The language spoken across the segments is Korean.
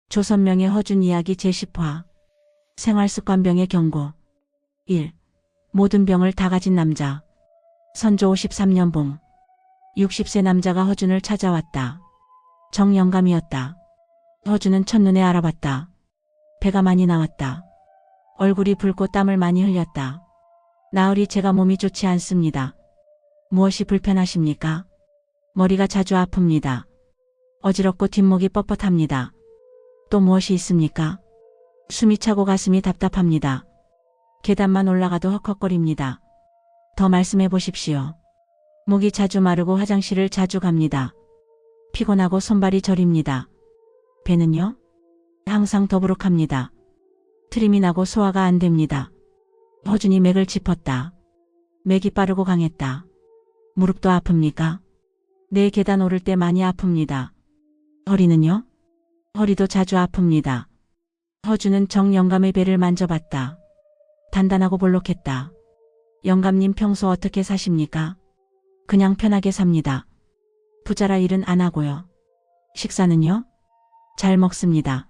조선명의 허준 이야기 제10화 생활습관병의 경고 1. 모든 병을 다 가진 남자. 선조 53년 봄 60세 남자가 허준을 찾아왔다. 정영감이었다. 허준은 첫눈에 알아봤다. 배가 많이 나왔다. 얼굴이 붉고 땀을 많이 흘렸다. 나으리 제가 몸이 좋지 않습니다. 무엇이 불편하십니까? 머리가 자주 아픕니다. 어지럽고 뒷목이 뻣뻣합니다. 또 무엇이 있습니까? 숨이 차고 가슴이 답답합니다. 계단만 올라가도 헉헉거립니다. 더 말씀해 보십시오. 목이 자주 마르고 화장실을 자주 갑니다. 피곤하고 손발이 저립니다. 배는요? 항상 더부룩합니다. 트림이 나고 소화가 안 됩니다. 허준이 맥을 짚었다. 맥이 빠르고 강했다. 무릎도 아픕니까? 네, 계단 오를 때 많이 아픕니다. 허리는요? 허리도 자주 아픕니다. 허준은 정영감의 배를 만져봤다. 단단하고 볼록했다. 영감님 평소 어떻게 사십니까? 그냥 편하게 삽니다. 부자라 일은 안 하고요. 식사는요? 잘 먹습니다.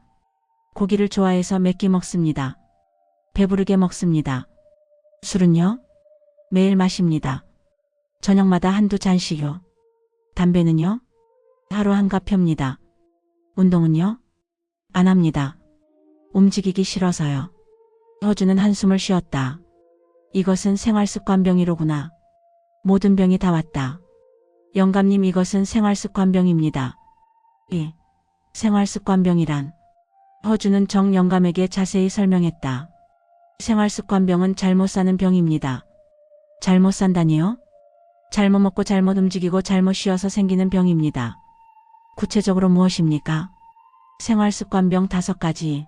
고기를 좋아해서 몇 끼 먹습니다. 배부르게 먹습니다. 술은요? 매일 마십니다. 저녁마다 한두 잔씩요. 담배는요? 하루 한갑 펴입니다. 운동은요? 안 합니다. 움직이기 싫어서요. 허준은 한숨을 쉬었다. 이것은 생활습관병이로구나. 모든 병이 다 왔다. 영감님, 이것은 생활습관병입니다. 2. 생활습관병이란? 허준은 정영감에게 자세히 설명했다. 생활습관병은 잘못 사는 병입니다. 잘못 산다니요? 잘못 먹고 잘못 움직이고 잘못 쉬어서 생기는 병입니다. 구체적으로 무엇입니까? 생활습관병 5가지.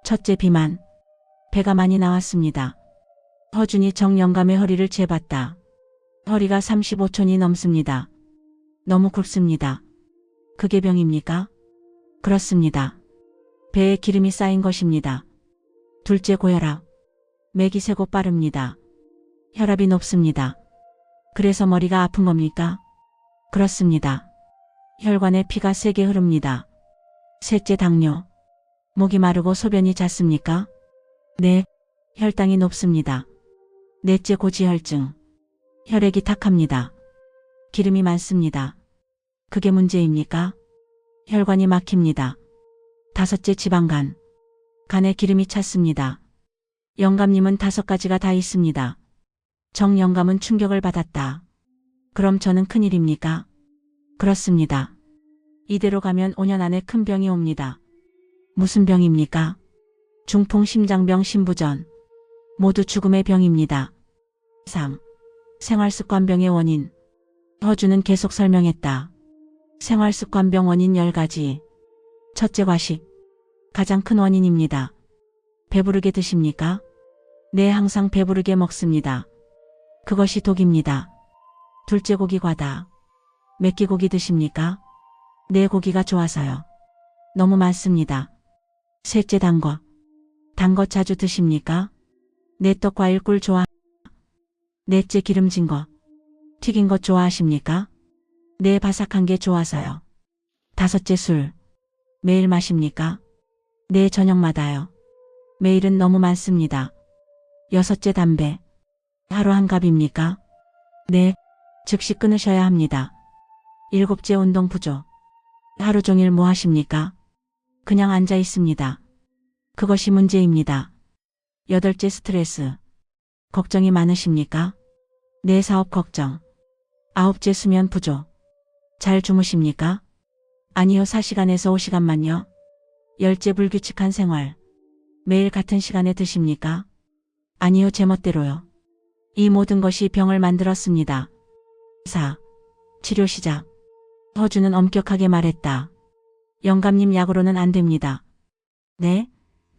첫째, 비만. 배가 많이 나왔습니다. 허준이 정영감의 허리를 재봤다. 허리가 35촌이 넘습니다. 너무 굵습니다. 그게 병입니까? 그렇습니다. 배에 기름이 쌓인 것입니다. 둘째, 고혈압. 맥이 세고 빠릅니다. 혈압이 높습니다. 그래서 머리가 아픈 겁니까? 그렇습니다. 혈관에 피가 세게 흐릅니다. 셋째, 당뇨. 목이 마르고 소변이 잦습니까? 네, 혈당이 높습니다. 넷째, 고지혈증. 혈액이 탁합니다. 기름이 많습니다. 그게 문제입니까? 혈관이 막힙니다. 다섯째, 지방간. 간에 기름이 찼습니다. 영감님은 5가지가 다 있습니다. 정영감은 충격을 받았다. 그럼 저는 큰일입니까? 그렇습니다. 이대로 가면 5년 안에 큰 병이 옵니다. 무슨 병입니까? 중풍, 심장병, 신부전. 모두 죽음의 병입니다. 3. 생활습관병의 원인. 허준은 계속 설명했다. 생활습관병 원인 10가지. 첫째, 과식. 가장 큰 원인입니다. 배부르게 드십니까? 네, 항상 배부르게 먹습니다. 그것이 독입니다. 둘째, 고기 과다. 몇 끼 고기 드십니까? 네, 고기가 좋아서요. 너무 많습니다. 셋째, 단 거. 단 거 자주 드십니까? 네, 떡, 과일, 꿀 좋아. 넷째, 기름진 거. 튀긴 것 좋아하십니까? 네, 바삭한 게 좋아서요. 다섯째, 술. 매일 마십니까? 네, 저녁마다요. 매일은 너무 많습니다. 여섯째, 담배. 하루 한갑입니까? 네, 즉시 끊으셔야 합니다. 일곱째, 운동 부족. 하루 종일 뭐 하십니까? 그냥 앉아 있습니다. 그것이 문제입니다. 여덟째, 스트레스. 걱정이 많으십니까? 네, 사업 걱정. 아홉째, 수면 부족. 잘 주무십니까? 아니요, 4시간에서 5시간만요. 열째, 불규칙한 생활. 매일 같은 시간에 드십니까? 아니요, 제멋대로요. 이 모든 것이 병을 만들었습니다. 4. 치료 시작. 허준은 엄격하게 말했다. 영감님, 약으로는 안 됩니다. 네?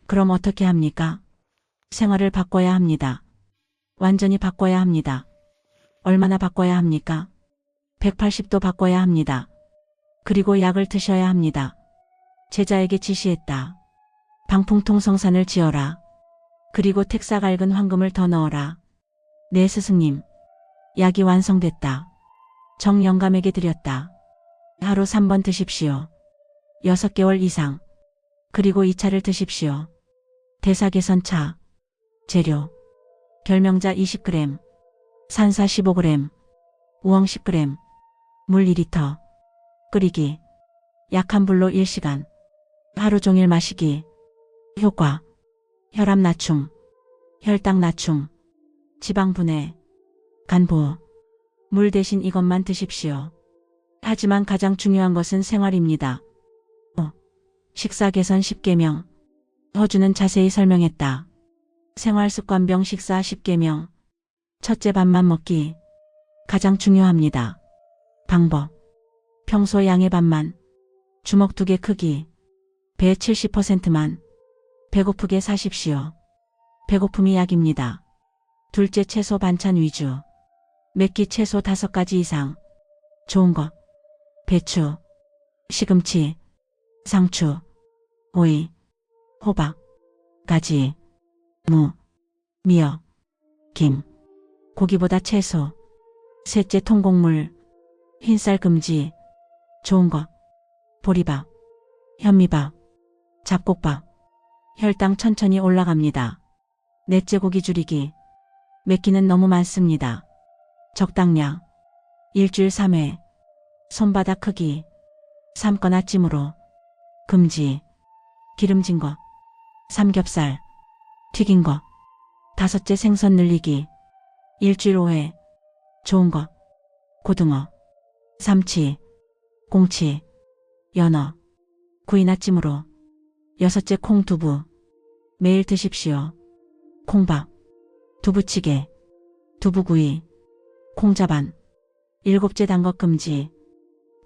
그럼 어떻게 합니까? 생활을 바꿔야 합니다. 완전히 바꿔야 합니다. 얼마나 바꿔야 합니까? 180도 바꿔야 합니다. 그리고 약을 드셔야 합니다. 제자에게 지시했다. 방풍통성산을 지어라. 그리고 택사 갈근 황금을 더 넣어라. 네, 스승님. 약이 완성됐다. 정영감에게 드렸다. 하루 3번 드십시오. 6개월 이상. 그리고 이 차를 드십시오. 대사계선차. 재료. 결명자 20g, 산사 15g, 우엉 10g, 물 2리터. 끓이기. 약한 불로 1시간. 하루 종일 마시기. 효과. 혈압 낮춤, 혈당 낮춤, 지방 분해, 간 보호. 물 대신 이것만 드십시오. 하지만 가장 중요한 것은 생활입니다. 식사 개선 10계명. 허주는 자세히 설명했다. 생활습관병 식사 10계명. 첫째, 밥만 먹기. 가장 중요합니다. 방법. 평소 양의 반만. 주먹 2개 크기. 배 70%만. 배고프게 사십시오. 배고픔이 약입니다. 둘째, 채소 반찬 위주. 맵기 최소 5가지 이상. 좋은 거. 배추, 시금치, 상추, 오이, 호박, 가지, 무, 미역, 김. 고기보다 채소. 셋째, 통곡물. 흰쌀 금지. 좋은 거. 보리밥, 현미밥, 잡곡밥. 혈당 천천히 올라갑니다. 넷째, 고기 줄이기. 맵기는 너무 많습니다. 적당량. 일주일 3회. 손바닥 크기. 삶거나 찜으로. 금지. 기름진 거. 삼겹살. 튀긴 거. 다섯째, 생선 늘리기. 일주일 5회. 좋은 거. 고등어. 삼치. 공치. 연어. 구이나 찜으로. 여섯째, 콩두부. 매일 드십시오. 콩밥. 두부찌개. 두부구이. 콩자반. 일곱째, 단 것 금지.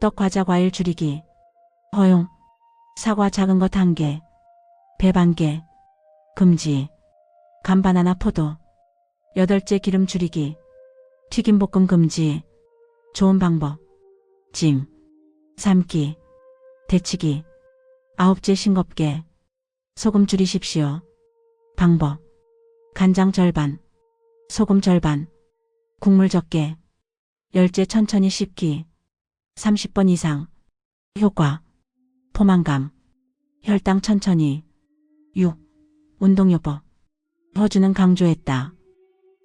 떡, 과자, 과일 줄이기. 허용. 사과 작은 것 1개. 배 반 개. 금지. 간, 바나나, 포도. 여덟째, 기름 줄이기. 튀김, 볶음 금지. 좋은 방법. 찜. 삶기. 데치기. 아홉째, 싱겁게. 소금 줄이십시오. 방법. 간장 절반. 소금 절반. 국물 적게. 열째, 천천히 씹기. 30번 이상. 효과. 포만감. 혈당 천천히. 6. 운동요법. 허주는 강조했다.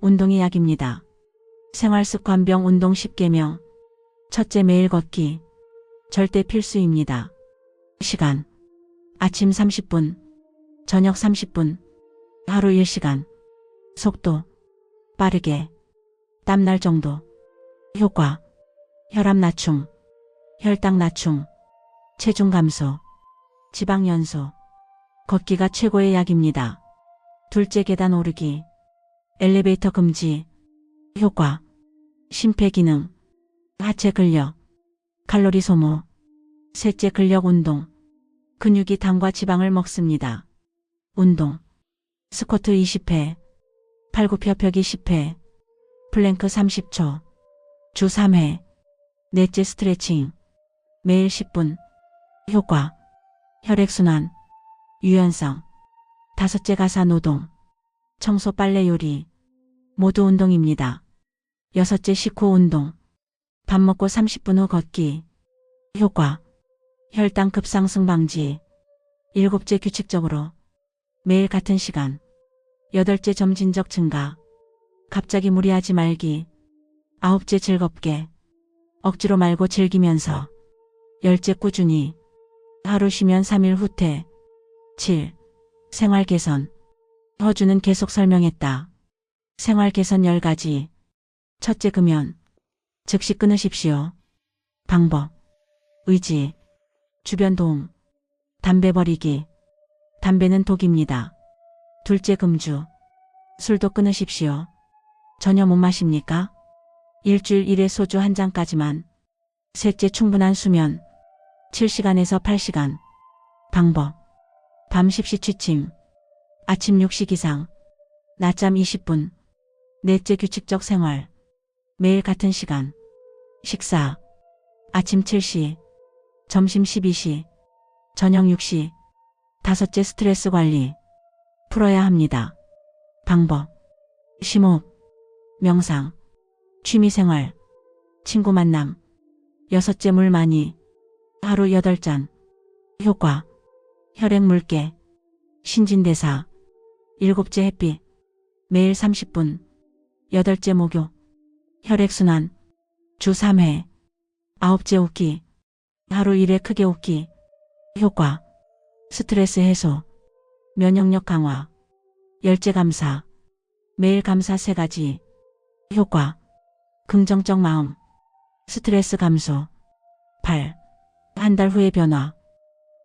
운동이 약입니다. 생활습관병 운동 10계명. 첫째, 매일 걷기. 절대 필수입니다. 시간. 아침 30분. 저녁 30분. 하루 1시간. 속도. 빠르게. 땀날 정도. 효과. 혈압 낮춤. 혈당 낮춤. 체중 감소. 지방 연소. 걷기가 최고의 약입니다. 둘째, 계단 오르기. 엘리베이터 금지. 효과. 심폐기능. 하체 근력. 칼로리 소모. 셋째, 근력 운동. 근육이 당과 지방을 먹습니다. 운동. 스쿼트 20회. 팔굽혀펴기 10회. 플랭크 30초. 주 3회. 넷째, 스트레칭. 매일 10분. 효과. 혈액순환. 유연성. 다섯째, 가사 노동. 청소, 빨래, 요리. 모두 운동입니다. 여섯째, 식후 운동. 밥 먹고 30분 후 걷기. 효과. 혈당 급상승 방지. 일곱째, 규칙적으로. 매일 같은 시간. 여덟째, 점진적 증가. 갑자기 무리하지 말기. 아홉째, 즐겁게. 억지로 말고 즐기면서. 열째, 꾸준히. 하루 쉬면 3일 후퇴. 7. 생활 개선. 허주는 계속 설명했다. 생활 개선 10가지. 첫째, 금연. 즉시 끊으십시오. 방법. 의지. 주변 도움. 담배 버리기. 담배는 독입니다. 둘째, 금주. 술도 끊으십시오. 전혀 못 마십니까? 일주일 1회 소주 1잔까지만. 셋째, 충분한 수면. 7시간에서 8시간. 방법. 밤 10시 취침. 아침 6시 이상. 낮잠 20분. 넷째, 규칙적 생활. 매일 같은 시간. 식사. 아침 7시. 점심 12시. 저녁 6시. 다섯째, 스트레스 관리. 풀어야 합니다. 방법. 심호흡. 명상. 취미생활. 친구 만남. 여섯째, 물 많이. 하루 8잔. 효과. 혈액 물개. 신진대사. 일곱째 햇빛. 매일 30분. 여덟째 목욕. 혈액순환. 주 3회. 아홉째 웃기. 하루 1회 크게 웃기. 효과. 스트레스 해소. 면역력 강화. 열째 감사. 매일 감사 3가지. 효과. 긍정적 마음. 스트레스 감소. 8. 한 달 후의 변화.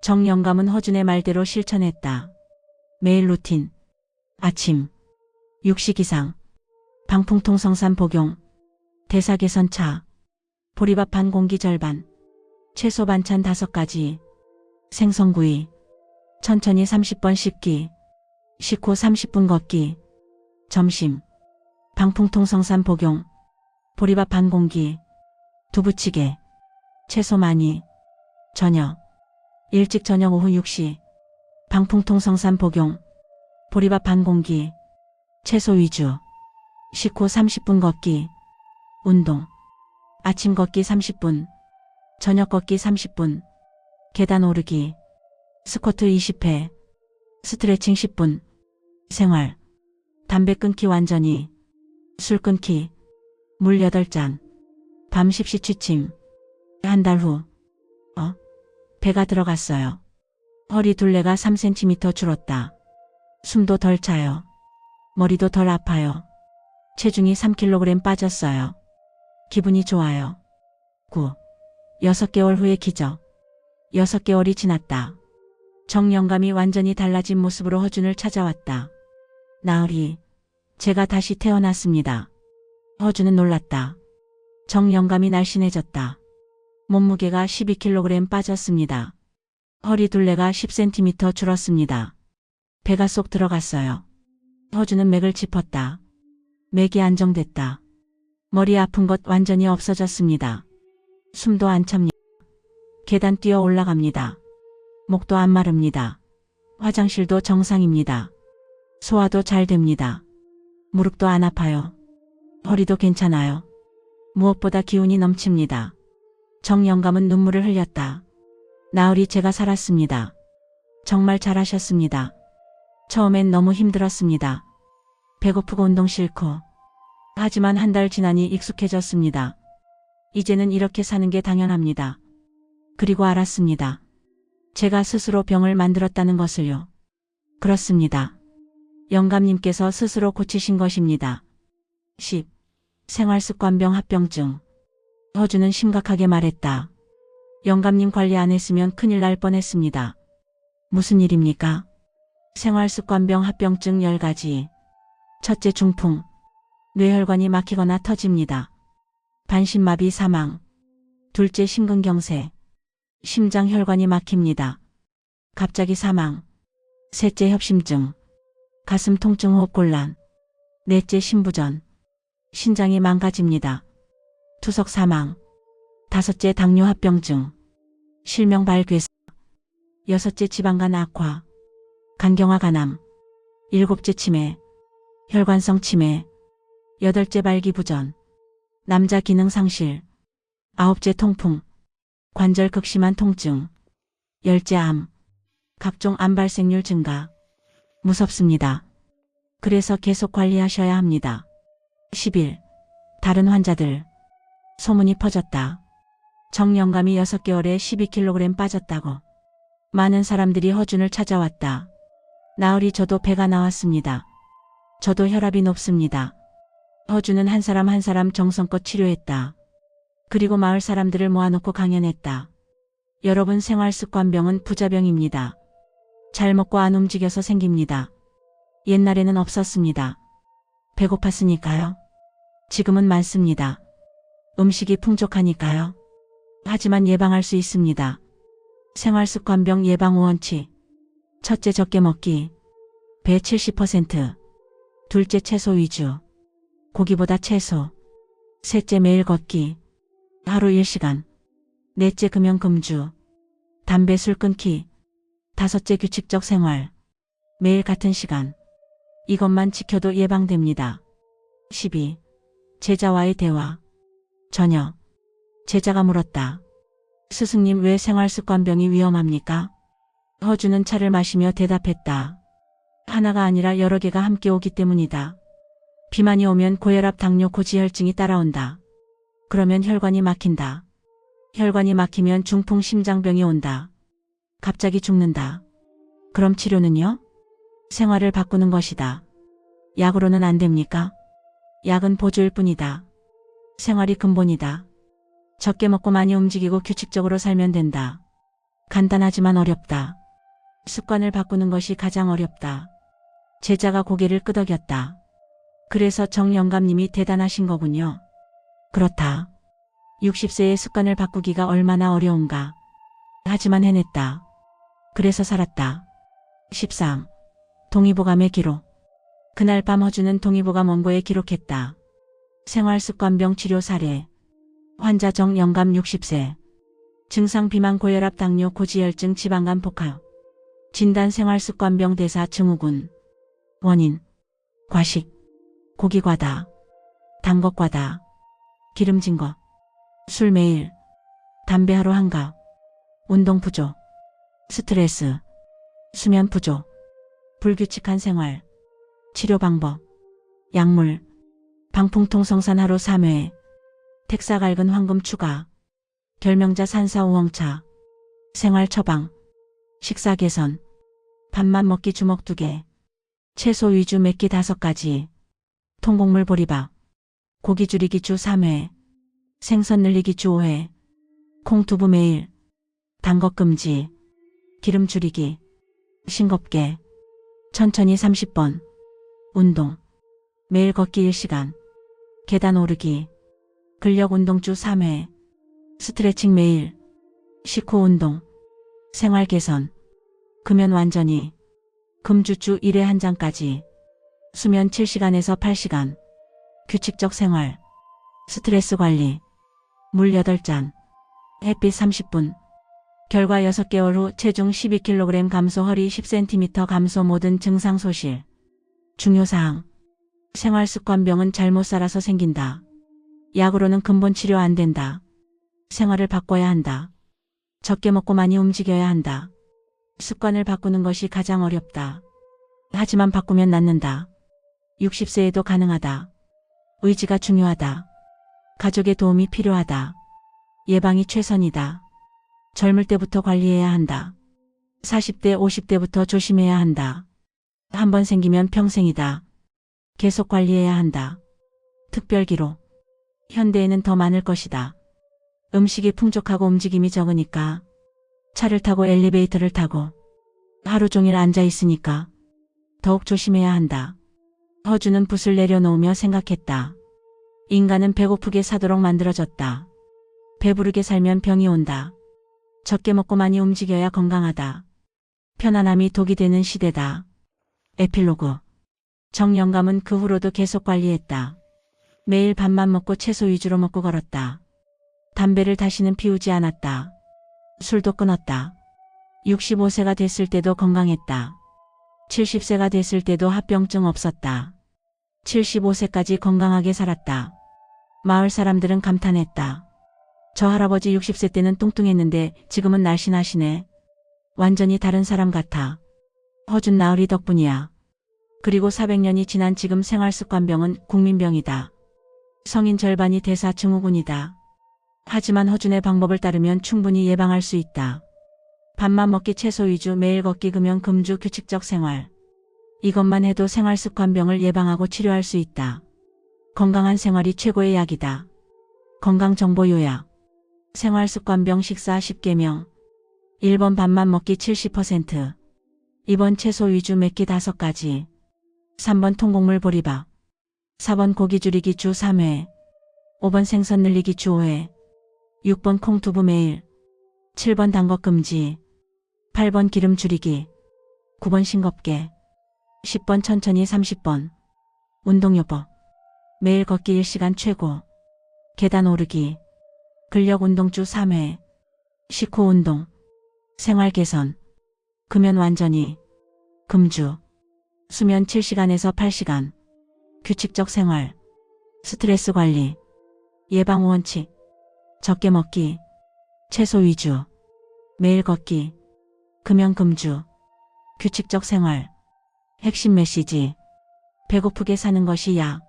정영감은 허준의 말대로 실천했다. 매일 루틴. 아침. 육식 이상. 방풍통성산 복용. 대사 개선 차. 보리밥 반 공기 절반. 채소 반찬 5가지. 생선구이. 천천히 30번 씹기. 식후 30분 걷기. 점심. 방풍통성산 복용. 보리밥 반 공기. 두부찌개. 채소 많이. 저녁. 일찍 저녁 오후 6시. 방풍통성산 복용. 보리밥 반 공기. 채소 위주. 식후 30분 걷기. 운동. 아침 걷기 30분. 저녁 걷기 30분. 계단 오르기. 스쿼트 20회. 스트레칭 10분. 생활. 담배 끊기 완전히. 술 끊기. 물 8잔. 밤 10시 취침. 한 달 후. 배가 들어갔어요. 허리 둘레가 3cm 줄었다. 숨도 덜 차요. 머리도 덜 아파요. 체중이 3kg 빠졌어요. 기분이 좋아요. 9. 6개월 후의 기적. 6개월이 지났다. 정영감이 완전히 달라진 모습으로 허준을 찾아왔다. 나으리, 제가 다시 태어났습니다. 허준은 놀랐다. 정영감이 날씬해졌다. 몸무게가 12kg 빠졌습니다. 허리 둘레가 10cm 줄었습니다. 배가 쏙 들어갔어요. 허준은 맥을 짚었다. 맥이 안정됐다. 머리 아픈 것 완전히 없어졌습니다. 숨도 안 찹니다. 계단 뛰어 올라갑니다. 목도 안 마릅니다. 화장실도 정상입니다. 소화도 잘 됩니다. 무릎도 안 아파요. 허리도 괜찮아요. 무엇보다 기운이 넘칩니다. 정영감은 눈물을 흘렸다. 나으리, 제가 살았습니다. 정말 잘하셨습니다. 처음엔 너무 힘들었습니다. 배고프고 운동 싫고. 하지만 한 달 지나니 익숙해졌습니다. 이제는 이렇게 사는 게 당연합니다. 그리고 알았습니다. 제가 스스로 병을 만들었다는 것을요. 그렇습니다. 영감님께서 스스로 고치신 것입니다. 10. 생활습관병 합병증. 허준은 심각하게 말했다. 영감님 관리 안 했으면 큰일 날 뻔했습니다. 무슨 일입니까? 생활습관병 합병증 10가지. 첫째, 중풍. 뇌혈관이 막히거나 터집니다. 반신마비 사망. 둘째, 심근경색. 심장혈관이 막힙니다. 갑자기 사망. 셋째, 협심증. 가슴 통증, 호흡곤란. 넷째, 심부전. 신장이 망가집니다. 투석 사망. 다섯째, 당뇨 합병증. 실명 발괴사. 여섯째, 지방간 악화. 간경화 간암. 일곱째, 치매. 혈관성 치매. 여덟째, 발기부전. 남자 기능 상실. 아홉째, 통풍. 관절 극심한 통증. 열째, 암. 각종 암 발생률 증가. 무섭습니다. 그래서 계속 관리하셔야 합니다. 11. 다른 환자들. 소문이 퍼졌다. 정영감이 6개월에 12kg 빠졌다고. 많은 사람들이 허준을 찾아왔다. 나으리, 저도 배가 나왔습니다. 저도 혈압이 높습니다. 허준은 한 사람 한 사람 정성껏 치료했다. 그리고 마을 사람들을 모아놓고 강연했다. 여러분, 생활습관병은 부자병입니다. 잘 먹고 안 움직여서 생깁니다. 옛날에는 없었습니다. 배고팠으니까요. 지금은 많습니다. 음식이 풍족하니까요. 하지만 예방할 수 있습니다. 생활습관병 예방 원칙. 첫째, 적게 먹기. 배 70%. 둘째, 채소 위주. 고기보다 채소. 셋째, 매일 걷기. 하루 1시간. 넷째, 금연 금주. 담배 술 끊기. 다섯째, 규칙적 생활. 매일 같은 시간. 이것만 지켜도 예방됩니다. 12. 제자와의 대화. 저녁. 제자가 물었다. 스승님, 왜 생활습관병이 위험합니까? 허주는 차를 마시며 대답했다. 하나가 아니라 여러 개가 함께 오기 때문이다. 비만이 오면 고혈압, 당뇨, 고지혈증이 따라온다. 그러면 혈관이 막힌다. 혈관이 막히면 중풍, 심장병이 온다. 갑자기 죽는다. 그럼 치료는요? 생활을 바꾸는 것이다. 약으로는 안 됩니까? 약은 보조일 뿐이다. 생활이 근본이다. 적게 먹고 많이 움직이고 규칙적으로 살면 된다. 간단하지만 어렵다. 습관을 바꾸는 것이 가장 어렵다. 제자가 고개를 끄덕였다. 그래서 정영감님이 대단하신 거군요. 그렇다. 60세의 습관을 바꾸기가 얼마나 어려운가. 하지만 해냈다. 그래서 살았다. 13. 동의보감의 기록. 그날 밤 허주는 동의보감 원고에 기록했다. 생활습관병 치료 사례. 환자 정영감 60세. 증상 비만, 고혈압, 당뇨, 고지혈증, 지방간, 복합. 진단 생활습관병 대사 증후군. 원인. 과식. 고기 과다. 단 것 과다. 기름진 것. 술 매일. 담배 하루 한갑. 운동 부족. 스트레스. 수면 부족. 불규칙한 생활. 치료 방법. 약물. 방풍통성산 하루 3회. 택사갈근 황금 추가. 결명자 산사 우엉차. 생활 처방. 식사 개선. 밥만 먹기 주먹 2개. 채소 위주 맵기 5가지. 통곡물 보리밥. 고기 줄이기 주 3회. 생선 늘리기 주 5회. 콩두부 매일. 단 것 금지. 기름 줄이기. 싱겁게. 천천히 30번. 운동. 매일 걷기 1시간. 계단 오르기. 근력 운동 주 3회. 스트레칭 매일. 식후 운동. 생활 개선. 금연 완전히. 금주 주 1회 1잔까지. 수면 7시간에서 8시간. 규칙적 생활. 스트레스 관리. 물 8잔. 햇빛 30분. 결과 6개월 후 체중 12kg 감소, 허리 10cm 감소, 모든 증상 소실. 중요사항. 생활습관병은 잘못 살아서 생긴다. 약으로는 근본 치료 안 된다. 생활을 바꿔야 한다. 적게 먹고 많이 움직여야 한다. 습관을 바꾸는 것이 가장 어렵다. 하지만 바꾸면 낫는다. 60세에도 가능하다. 의지가 중요하다. 가족의 도움이 필요하다. 예방이 최선이다. 젊을 때부터 관리해야 한다. 40대, 50대부터 조심해야 한다. 한번 생기면 평생이다. 계속 관리해야 한다. 특별기록. 현대에는 더 많을 것이다. 음식이 풍족하고 움직임이 적으니까. 차를 타고 엘리베이터를 타고 하루 종일 앉아 있으니까 더욱 조심해야 한다. 허주는 붓을 내려놓으며 생각했다. 인간은 배고프게 사도록 만들어졌다. 배부르게 살면 병이 온다. 적게 먹고 많이 움직여야 건강하다. 편안함이 독이 되는 시대다. 에필로그. 정영감은 그 후로도 계속 관리했다. 매일 밥만 먹고 채소 위주로 먹고 걸었다. 담배를 다시는 피우지 않았다. 술도 끊었다. 65세가 됐을 때도 건강했다. 70세가 됐을 때도 합병증 없었다. 75세까지 건강하게 살았다. 마을 사람들은 감탄했다. 저 할아버지 60세 때는 뚱뚱했는데 지금은 날씬하시네. 완전히 다른 사람 같아. 허준 나으리 덕분이야. 그리고 400년이 지난 지금 생활습관병은 국민병이다. 성인 절반이 대사 증후군이다. 하지만 허준의 방법을 따르면 충분히 예방할 수 있다. 밥만 먹기, 채소 위주, 매일 걷기, 금연, 금주, 규칙적 생활. 이것만 해도 생활습관병을 예방하고 치료할 수 있다. 건강한 생활이 최고의 약이다. 건강정보 요약. 생활습관병 식사 10개명. 1번 밥만 먹기 70%. 2번 채소 위주 맵기 5가지. 3번 통곡물 보리밥. 4번 고기 줄이기 주 3회. 5번 생선 늘리기 주 5회. 6번 콩두부 매일. 7번 단 것 금지. 8번 기름 줄이기. 9번 싱겁게. 10번 천천히 30번. 운동요법. 매일 걷기 1시간 최고. 계단 오르기. 근력 운동 주 3회. 식후 운동. 생활 개선. 금연 완전히. 금주. 수면 7시간에서 8시간. 규칙적 생활. 스트레스 관리. 예방 원칙. 적게 먹기. 채소 위주. 매일 걷기. 금연금주. 규칙적 생활. 핵심 메시지. 배고프게 사는 것이 약.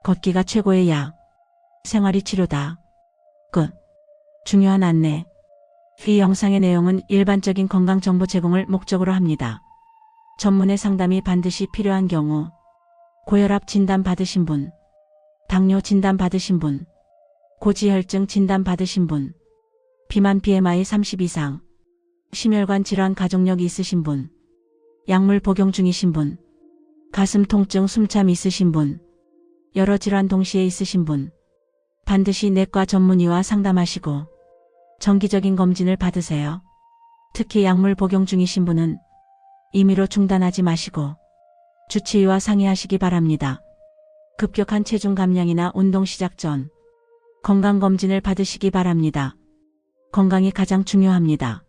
걷기가 최고의 약. 생활이 치료다. 끝. 중요한 안내. 이 영상의 내용은 일반적인 건강 정보 제공을 목적으로 합니다. 전문의 상담이 반드시 필요한 경우, 고혈압 진단 받으신 분, 당뇨 진단 받으신 분, 고지혈증 진단 받으신 분, 비만 BMI 30 이상, 심혈관 질환 가족력 있으신 분, 약물 복용 중이신 분, 가슴 통증 숨참 있으신 분, 여러 질환 동시에 있으신 분, 반드시 내과 전문의와 상담하시고 정기적인 검진을 받으세요. 특히 약물 복용 중이신 분은 임의로 중단하지 마시고 주치의와 상의하시기 바랍니다. 급격한 체중 감량이나 운동 시작 전 건강검진을 받으시기 바랍니다. 건강이 가장 중요합니다.